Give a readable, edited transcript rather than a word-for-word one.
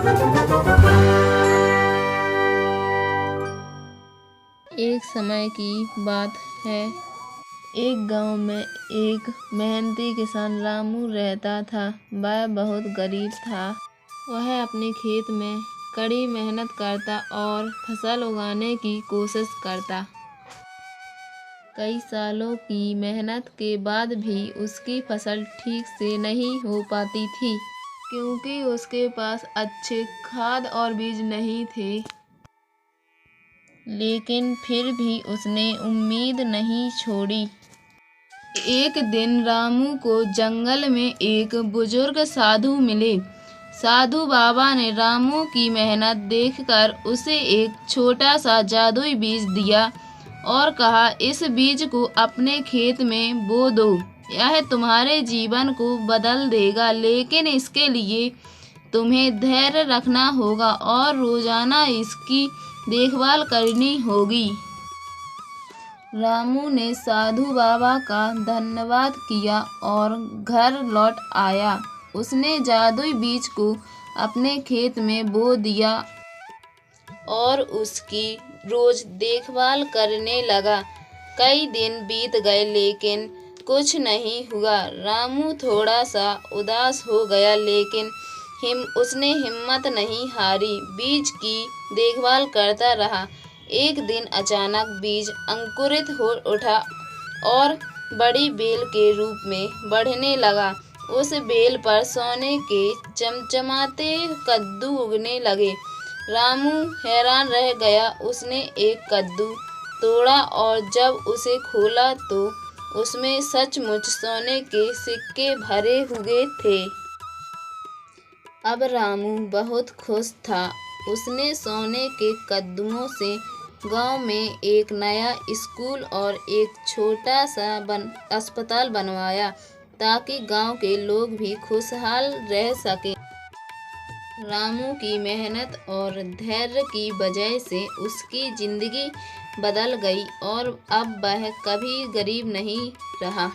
एक समय की बात है। एक गांव में एक मेहनती किसान रामू रहता था। वह बहुत गरीब था। वह अपने खेत में कड़ी मेहनत करता और फसल उगाने की कोशिश करता। कई सालों की मेहनत के बाद भी उसकी फसल ठीक से नहीं हो पाती थी, क्योंकि उसके पास अच्छे खाद और बीज नहीं थे। लेकिन फिर भी उसने उम्मीद नहीं छोड़ी। एक दिन रामू को जंगल में एक बुजुर्ग साधु मिले। साधु बाबा ने रामू की मेहनत देखकर उसे एक छोटा सा जादुई बीज दिया और कहा, इस बीज को अपने खेत में बो दो। यह तुम्हारे जीवन को बदल देगा, लेकिन इसके लिए तुम्हें धैर्य रखना होगा और रोजाना इसकी देखभाल करनी होगी। रामू ने साधु बाबा का धन्यवाद किया और घर लौट आया। उसने जादुई बीज को अपने खेत में बो दिया और उसकी रोज देखभाल करने लगा। कई दिन बीत गए, लेकिन कुछ नहीं हुआ। रामू थोड़ा सा उदास हो गया, लेकिन उसने हिम्मत नहीं हारी। बीज की देखभाल करता रहा। एक दिन अचानक बीज अंकुरित हो उठा और बड़ी बेल के रूप में बढ़ने लगा। उस बेल पर सोने के चमचमाते कद्दू उगने लगे। रामू हैरान रह गया। उसने एक कद्दू तोड़ा और जब उसे खोला तो उसमें सचमुच सोने के सिक्के भरे हुए थे। अब रामू बहुत खुश था। उसने सोने के कद्दुओं से गांव में एक नया स्कूल और एक छोटा सा अस्पताल बनवाया, ताकि गांव के लोग भी खुशहाल रह सकें। रामू की मेहनत और धैर्य की वजह से उसकी जिंदगी बदल गई और अब वह कभी गरीब नहीं रहा।